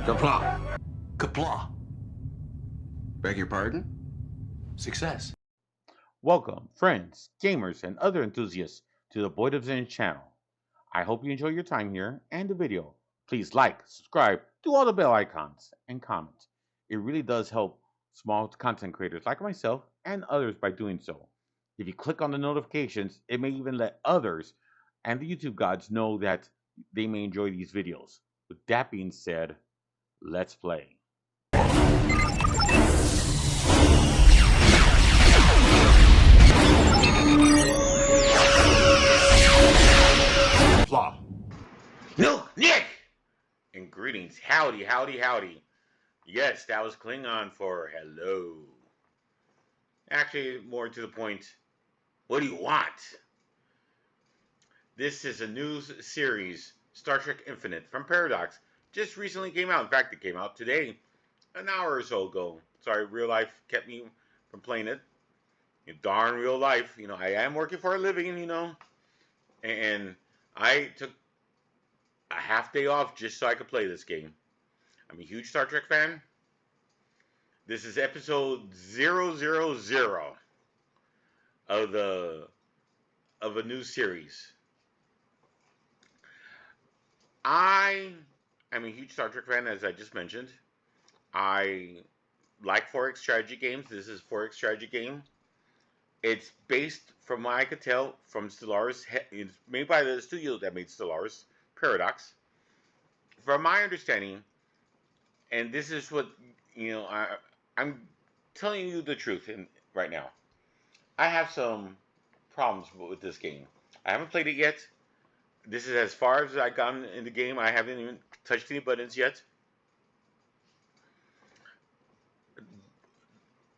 Qapla. Qapla. Beg your pardon? Success. Welcome, friends, gamers, and other enthusiasts to the BoydofZINJ channel. I hope you enjoy your time here and the video. Please like, subscribe, do all the bell icons, and comment. It really does help small content creators like myself and others by doing so. If you click on the notifications, it may even let others and the YouTube gods know that they may enjoy these videos. With that being said, let's play. Qapla. No, Nick! And greetings. Howdy, howdy, howdy. Yes, that was Klingon for hello. Actually, more to the point, what do you want? This is a new series, Star Trek Infinite from Paradox. Just recently came out. In fact, it came out today, an hour or so ago. Sorry, real life kept me from playing it. Darn real life. I am working for a living, and I took a half day off just so I could play this game. I'm a huge Star Trek fan. This is episode 000 of a new series. I am a huge Star Trek fan, as I just mentioned. I like 4X strategy games. This is a 4X strategy game. It's based, from what I could tell, from Stellaris. It's made by the studio that made Stellaris, Paradox. From my understanding, and this is what, I'm telling you the truth right now. I have some problems with this game. I haven't played it yet. This is as far as I've gotten in the game. I haven't even touched any buttons yet.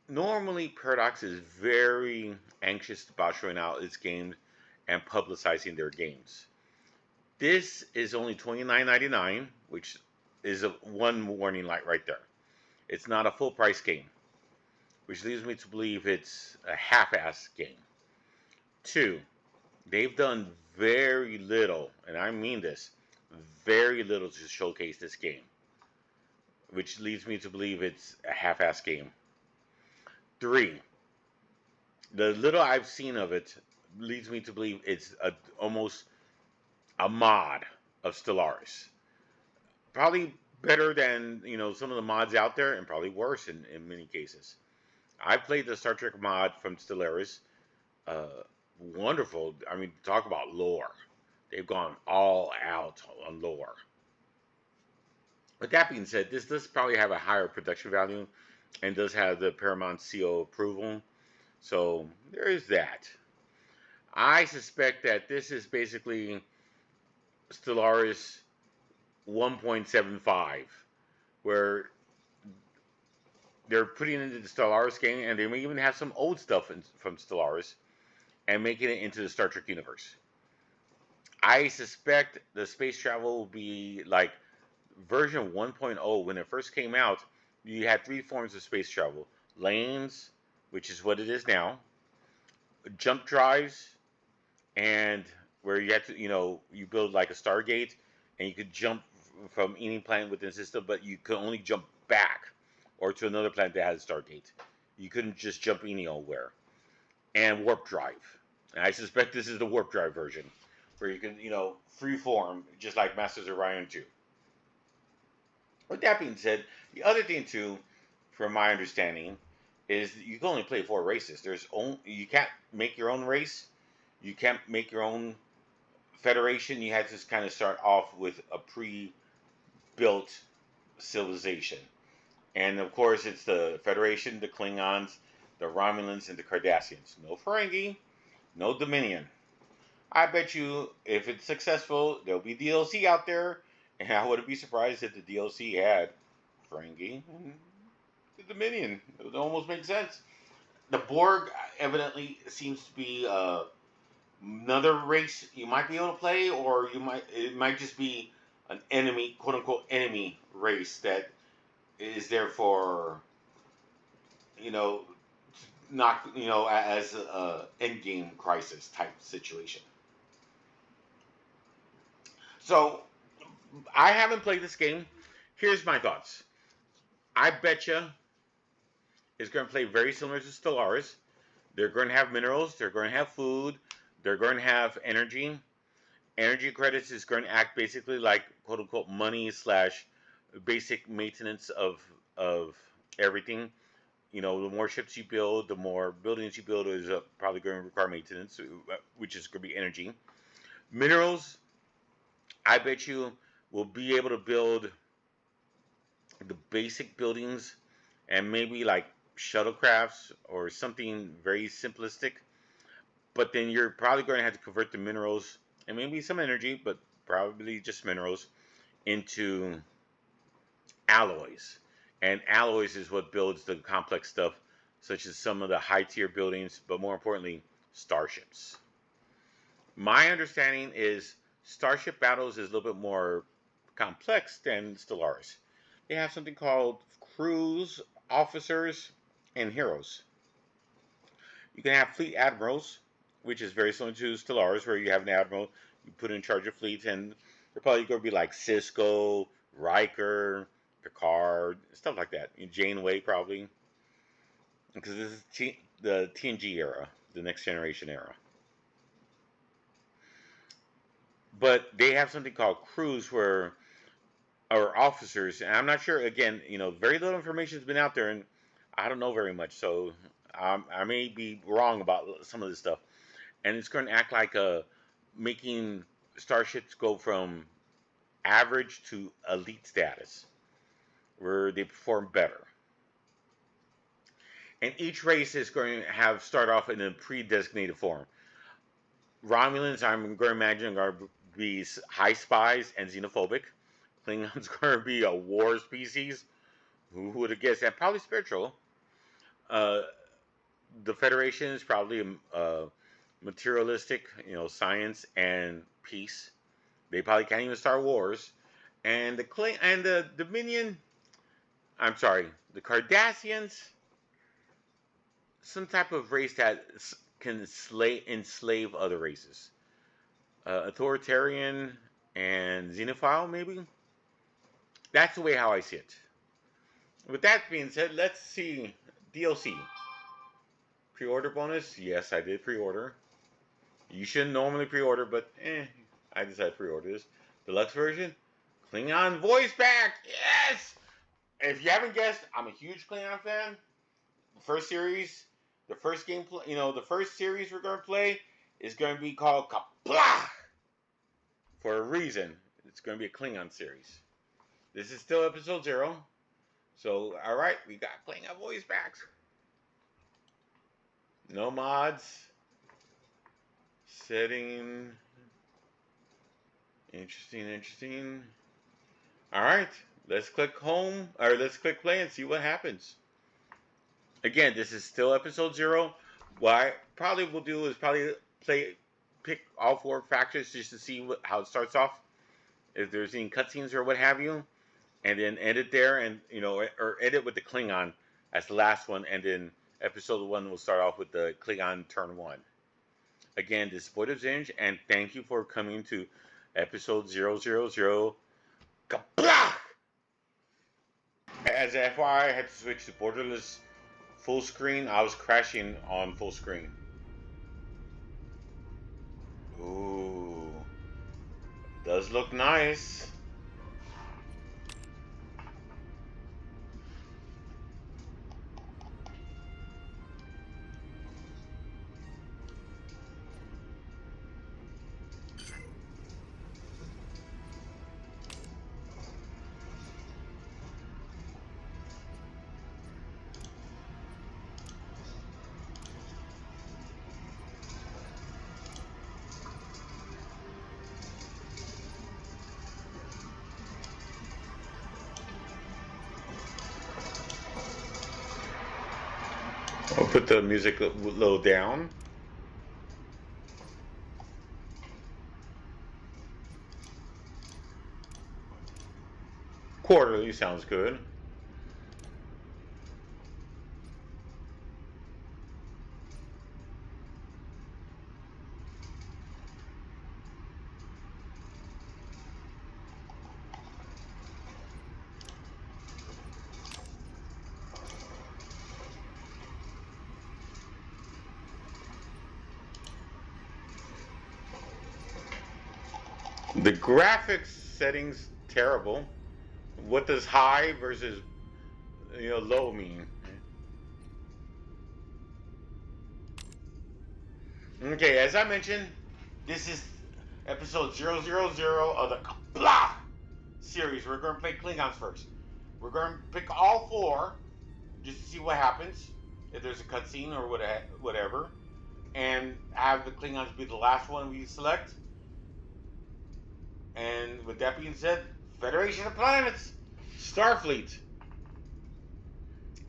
Normally, Paradox is very anxious about showing out its games and publicizing their games. This is only $29.99, which is one warning light right there. It's not a full price game, which leads me to believe it's a half-ass game. 2, they've done very little, and I mean this, very little to showcase this game, which leads me to believe it's a half-ass game. 3, the little I've seen of it leads me to believe it's almost a mod of Stellaris. Probably better than some of the mods out there, and probably worse in many cases. I played the Star Trek mod from Stellaris. Wonderful. I mean, talk about lore. They've gone all out on lore. With that being said, this does probably have a higher production value and does have the Paramount CO approval. So there is that. I suspect that this is basically Stellaris 1.75, where they're putting into the Stellaris game, and they may even have some old stuff from Stellaris and making it into the Star Trek universe. I suspect the space travel will be like version 1.0. When it first came out, you had 3 forms of space travel: lanes, which is what it is now, jump drives, and where you had to, you build like a Stargate, and you could jump from any planet within the system, but you could only jump back or to another planet that had a Stargate. You couldn't just jump anywhere. And warp drive. And I suspect this is the warp drive version, where you can, free form, just like Masters of Orion 2. With that being said, the other thing too, from my understanding, is you can only play 4 races. You can't make your own race. You can't make your own federation. You have to kind of start off with a pre-built civilization. And of course, it's the Federation, the Klingons, the Romulans, and the Cardassians. No Ferengi, no Dominion. I bet you, if it's successful, there'll be DLC out there, and I wouldn't be surprised if the DLC had Ferengi and the Dominion. It would almost make sense. The Borg evidently seems to be another race you might be able to play, or it might just be an enemy, quote unquote enemy race that is there for not as a endgame crisis type situation. So I haven't played this game. Here's my thoughts. I betcha it's going to play very similar to Stellaris. They're going to have minerals. They're going to have food. They're going to have energy. Energy credits is going to act basically like quote unquote money slash basic maintenance of everything. You know, the more ships you build, the more buildings you build is probably going to require maintenance, which is going to be energy. Minerals, I bet you will be able to build the basic buildings and maybe like shuttlecrafts or something very simplistic. But then you're probably going to have to convert the minerals and maybe some energy, but probably just minerals, into alloys. And alloys is what builds the complex stuff, such as some of the high tier buildings, but more importantly, starships. My understanding is Starship Battles is a little bit more complex than Stellaris. They have something called crews, officers, and heroes. You can have fleet admirals, which is very similar to Stellaris, where you have an admiral you put in charge of fleets, and they're probably going to be like Cisco, Riker, Picard, stuff like that. Janeway, probably. Because this is the TNG era, the next generation era. But they have something called crews or officers, and I'm not sure. Again, very little information has been out there, and I don't know very much, so I may be wrong about some of this stuff. And it's going to act like making starships go from average to elite status, where they perform better. And each race is going to start off in a pre-designated form. Romulans, I'm going to imagine, are going to be high spies and xenophobic. Klingons are going to be a war species. Who would have guessed that? Probably spiritual. The Federation is probably materialistic, science and peace. They probably can't even start wars. And the Dominion, I'm sorry, the Cardassians, some type of race that can enslave other races. Authoritarian and xenophile, maybe? That's the way how I see it. With that being said, let's see DLC. Pre-order bonus? Yes, I did pre-order. You shouldn't normally pre-order, but I decided to pre-order this. Deluxe version? Klingon voice pack! Yes! If you haven't guessed, I'm a huge Klingon fan. The first series, the first game, the first series we're going to play is going to be called Qapla! For a reason. It's going to be a Klingon series. This is still episode 0. So, alright, we got Klingon voice packs. No mods. Setting. Interesting. Alright, let's click home, or let's click play and see what happens. Again, this is still episode 0. What I probably will do is pick all 4 factors just to see how it starts off. If there's any cutscenes or what have you. And then edit there, and or edit with the Klingon as the last one, and then episode 1 will start off with the Klingon turn 1. Again, this is BoydofZINJ, and thank you for coming to episode 000 Qapla! As FYI, I had to switch to borderless full screen. I was crashing on full screen. Ooh, does look nice. I'll put the music a little down. Quarterly sounds good. The graphics settings terrible. What does high versus low mean? Okay, as I mentioned, this is episode 000 of the Qapla series. We're going to play Klingons first. We're going to pick all 4 just to see what happens, if there's a cutscene or whatever, and have the Klingons be the last one we select. And with that being said, Federation of Planets, Starfleet.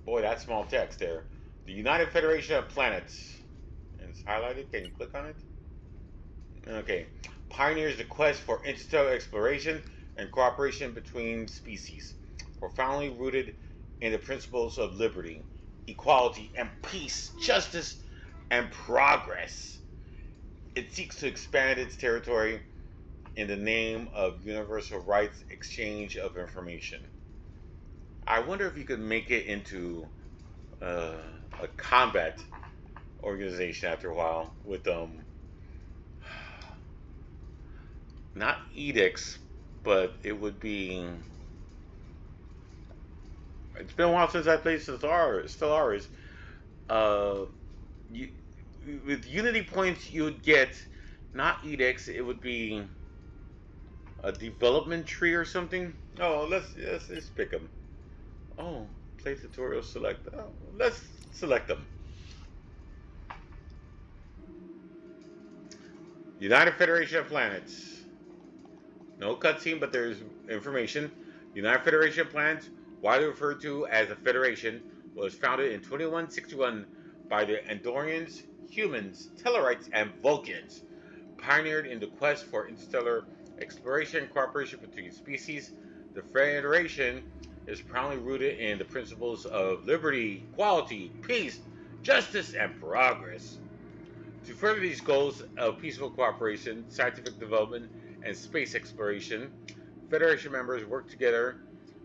Boy, that's small text there. The United Federation of Planets. And it's highlighted. Can you click on it? Okay. Pioneers the quest for interstellar exploration and cooperation between species. Profoundly rooted in the principles of liberty, equality, and peace, justice, and progress. It seeks to expand its territory in the name of universal rights exchange of information. I wonder if you could make it into a combat organization after a while with not edicts, but it would be. It's been a while since I played Stellaris. With Unity points, you would get not edicts. It would be a development tree or something. Oh, let's pick them. Oh, play tutorial select. Oh, let's select them. United Federation of Planets. No cutscene, but there's information. United Federation of Planets, widely referred to as a Federation, was founded in 2161 by the Andorians, humans, Tellarites, and Vulcans. Pioneered in the quest for interstellar exploration and cooperation between species, the Federation is proudly rooted in the principles of liberty, equality, peace, justice, and progress. To further these goals of peaceful cooperation, scientific development, and space exploration, Federation members work together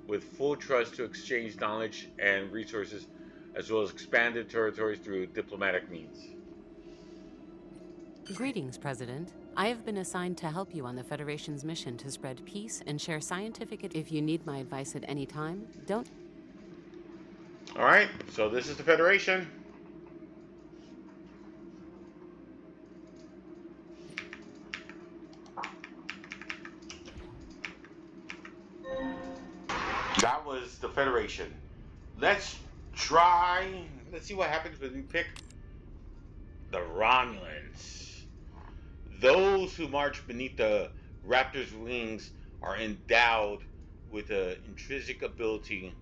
with full trust to exchange knowledge and resources, as well as expand their territories through diplomatic means. Greetings, President. I have been assigned to help you on the Federation's mission to spread peace and share scientific. If you need my advice at any time, don't. All right, so this is the Federation. That was the Federation. Let's see what happens when we pick the Romulans. Those who march beneath the Raptor's wings are endowed with an intrinsic ability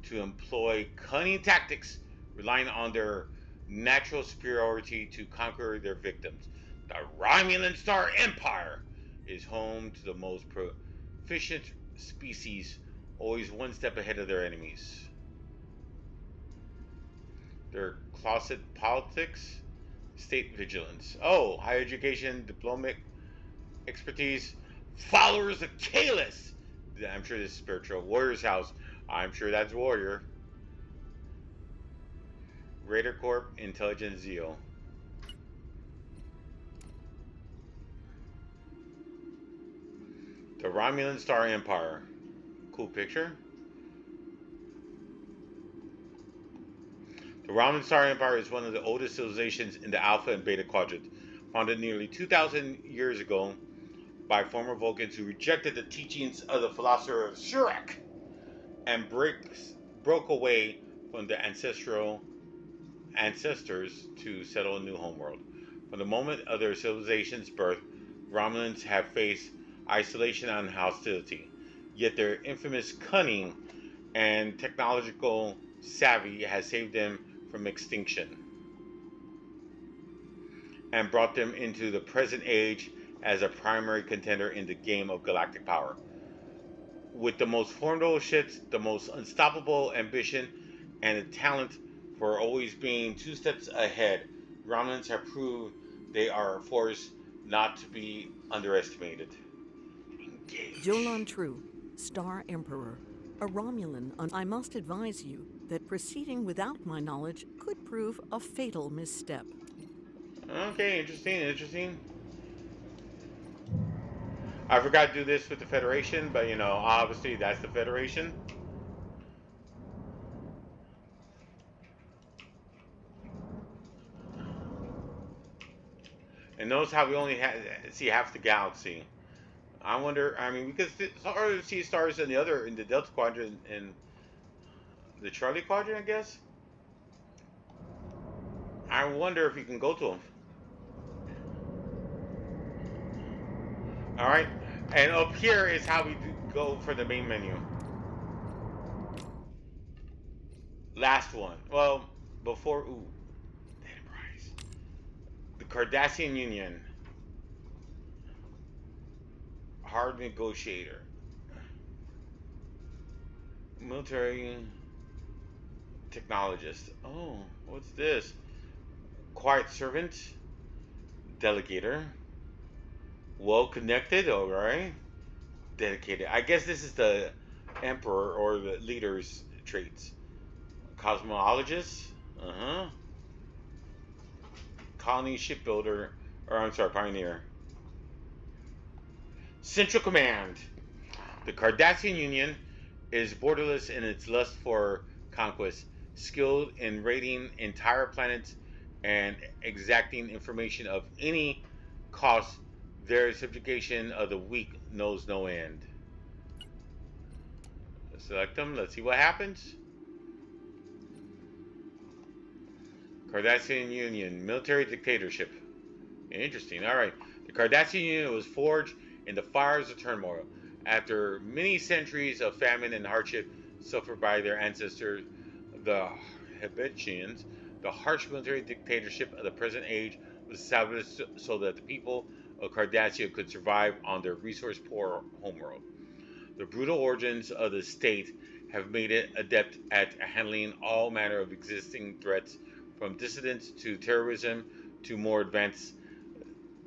to employ cunning tactics, relying on their natural superiority to conquer their victims. The Romulan Star Empire is home to the most proficient species, always one step ahead of their enemies. Their closet politics, state vigilance. Oh, higher education, diplomatic expertise, followers of Kalis. I'm sure this is spiritual. Warrior's house. I'm sure that's warrior. Raider Corp, Intelligence Zeal. The Romulan Star Empire. Cool picture. The Romulan Star Empire is one of the oldest civilizations in the Alpha and Beta Quadrant, founded nearly 2,000 years ago by former Vulcans who rejected the teachings of the philosopher Surak and broke away from the ancestors to settle a new homeworld. From the moment of their civilization's birth, Romulans have faced isolation and hostility, yet their infamous cunning and technological savvy has saved them from extinction and brought them into the present age as a primary contender in the game of galactic power. With the most formidable ships, the most unstoppable ambition, and a talent for always being 2 steps ahead, Romulans have proved they are a force not to be underestimated. Engage. Jolan Thru, Star Emperor. A Romulan, I must advise you that proceeding without my knowledge could prove a fatal misstep. Okay, interesting. I forgot to do this with the Federation, but you know, obviously that's the Federation. And notice how we only see half the galaxy. I wonder. I mean, because we see stars in the Delta Quadrant and the Charlie Quadrant, I guess. I wonder if you can go to them. All right, and up here is how we go for the main menu. Last one. Well, before the Enterprise, the Cardassian Union, hard negotiator, military technologist. Oh, what's this? Quiet servant, delegator, well connected. All right, dedicated. I guess this is the emperor or the leader's traits. Cosmologist, colony shipbuilder, or I'm sorry, pioneer. Central Command. The Cardassian Union is borderless in its lust for conquest, skilled in raiding entire planets and exacting information of any cost. Their subjugation of the weak knows no end. Select them. Let's see what happens. Cardassian Union, military dictatorship. Interesting. All right. The Cardassian Union was forged in the fires of turmoil. After many centuries of famine and hardship suffered by their ancestors, the Hebetians, the harsh military dictatorship of the present age was established so that the people of Cardassia could survive on their resource-poor homeworld. The brutal origins of the state have made it adept at handling all manner of existing threats, from dissidents to terrorism to more advanced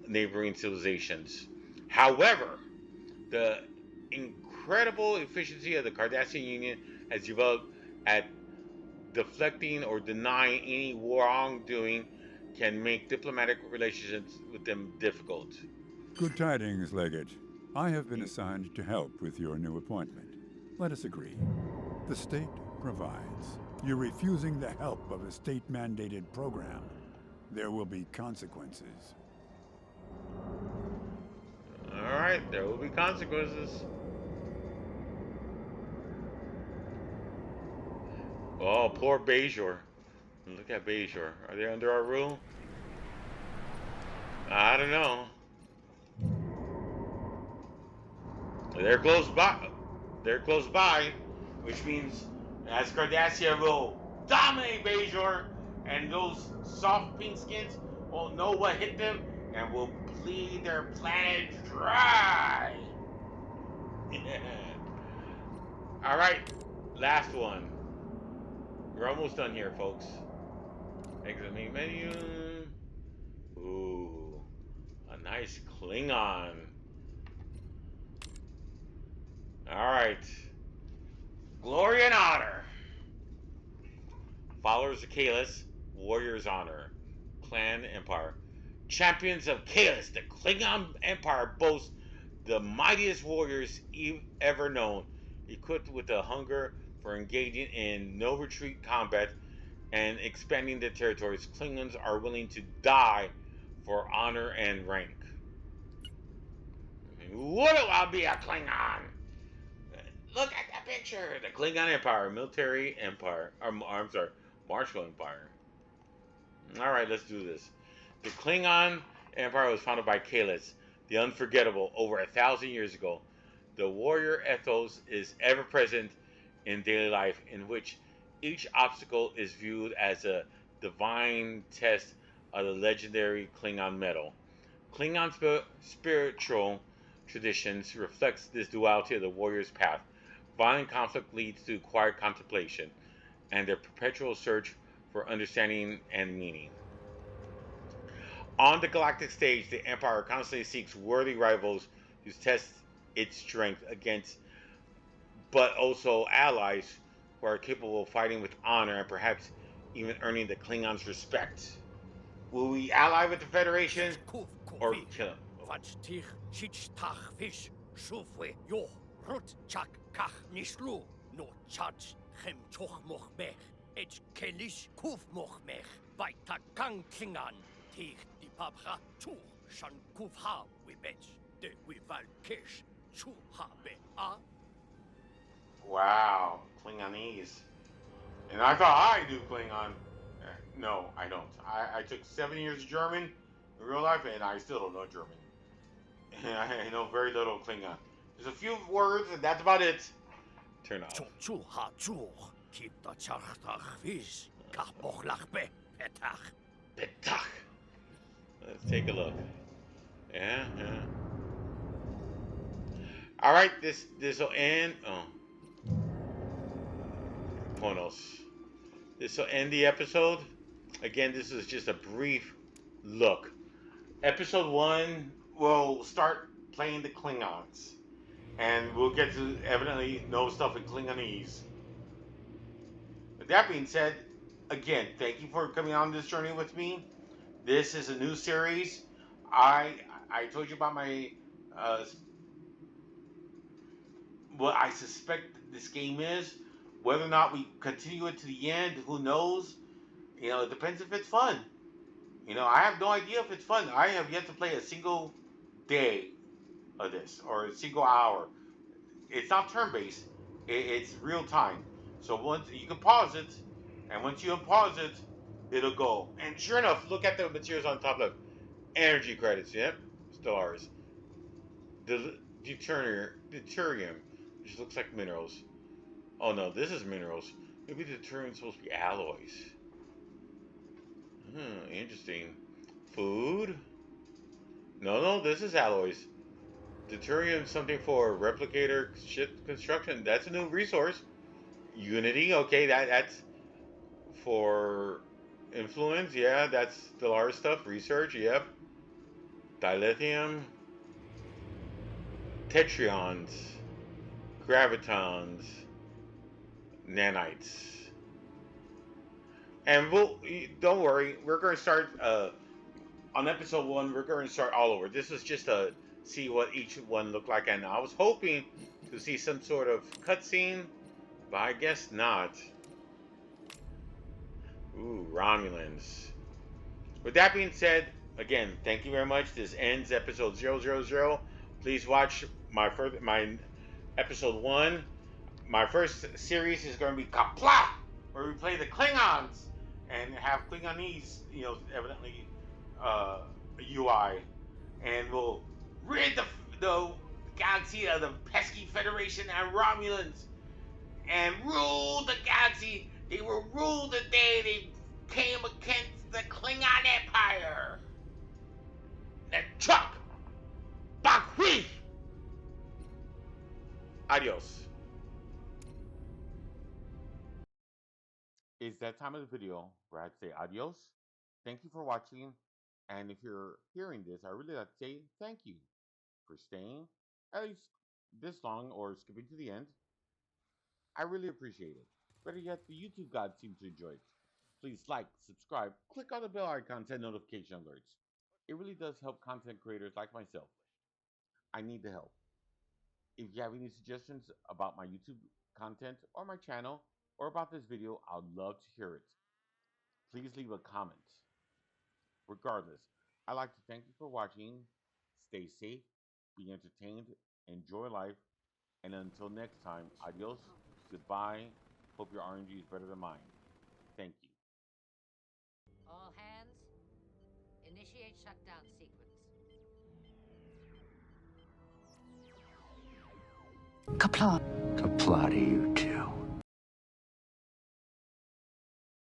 neighboring civilizations. However, the incredible efficiency of the Cardassian Union has developed at deflecting or denying any wrongdoing can make diplomatic relationships with them difficult. Good tidings, Legate. I have been assigned to help with your new appointment. Let us agree. The state provides. You're refusing the help of a state-mandated program. There will be consequences. All right, there will be consequences. Oh, poor Bajor. Look at Bajor. Are they under our rule? I don't know. They're close by. They're close by, which means as Cardassia will dominate Bajor, and those soft pink skins won't know what hit them and will bleed their planet dry. All right, last one. We're almost done here, folks. Exit main menu. Ooh, a nice Klingon. All right. Glory and honor. Followers of Kahless, warriors honor. Clan Empire. Champions of Kahless, the Klingon Empire boasts the mightiest warriors ever known, equipped with a hunger for engaging in no-retreat combat and expanding their territories. Klingons are willing to die for honor and rank. What do I be a Klingon? Look at that picture. The Klingon Empire, military empire. I'm sorry, martial empire. All right, let's do this. The Klingon Empire was founded by Kahless, the unforgettable, over 1,000 years ago. The warrior ethos is ever present in daily life, in which each obstacle is viewed as a divine test of the legendary Klingon metal. Klingon spiritual traditions reflects this duality of the warrior's path. Violent conflict leads to quiet contemplation and their perpetual search for understanding and meaning. On the galactic stage, the Empire constantly seeks worthy rivals who test its strength against, but also allies who are capable of fighting with honor and perhaps even earning the Klingons' respect. Will we ally with the Federation or kill them? Quantich, Chichtach, Fish, Shufwe, Yo, Rut, Chak, Kach, Nishlu, No Chach, Hem Choch Moch Mech, Ech Kelish, Kuf Moch Mech, Baita Kang Klingon, Tich, Di Pabra, Chu, Shan Kuf Ha, we bench, De Wival Kish, Chu Ha Be A. Wow, Klingonese. And I thought I knew Klingon. No, I don't. I took 7 years of German in real life, and I still don't know German. And I know very little Klingon. There's a few words, and that's about it. Turn off. Chu Ha Chu, Keep the Chartach Fish, Kach Moch Lach Be, Petach. Petach. Let's take a look. Yeah. All right, this will end. Oh. Konos. This will end the episode. Again, this is just a brief look. Episode 1, we'll start playing the Klingons. And we'll get to evidently know stuff in Klingonese. With that being said, again, thank you for coming on this journey with me. This is a new series. I told you about my what I suspect this game is. Whether or not we continue it to the end, who knows? You know, it depends if it's fun. You know, I have no idea if it's fun. I have yet to play a single day of this, or a single hour. It's not turn-based. It's real time. So once you can pause it, and once you unpause it, it'll go. And sure enough, look at the materials on top left. Energy credits, yep. Stellaris. The deuterium, which looks like minerals. Oh no, this is minerals. Maybe the deuterium is supposed to be alloys. Interesting. Food? No, this is alloys. Deuterium, something for replicator ship construction. That's a new resource. Unity, okay, that's for influence. Yeah, that's Stellaris stuff. Research, yep. Dilithium. Tetrions. Gravitons. Nanites. And don't worry, we're going to start on episode 1. We're going to start all over. This is just to see what each one looked like, and I was hoping to see some sort of cutscene, but I guess not. Ooh, Romulans. With that being said, again, thank you very much. This ends episode 000. Please watch my episode 1. My first series is going to be Qapla, where we play the Klingons and have Klingonese, you know, evidently UI, and we'll rid the galaxy of the pesky Federation and Romulans, and rule the galaxy. They will rule the day they came against the Klingon Empire. The Chuck Bakhui. Adios. It's that time of the video where I'd say adios. Thank you for watching. And if you're hearing this, I really like to say thank you for staying at least this long or skipping to the end. I really appreciate it. Better yet, the YouTube gods seem to enjoy it. Please like, subscribe, click on the bell icon to notification alerts. It really does help content creators like myself. I need the help. If you have any suggestions about my YouTube content or my channel or about this video, I'd love to hear it. Please leave a comment. Regardless, I'd like to thank you for watching. Stay safe, be entertained, enjoy life, and until next time, adios, goodbye. Hope your RNG is better than mine. Thank you. All hands, initiate shutdown sequence. Qapla to you.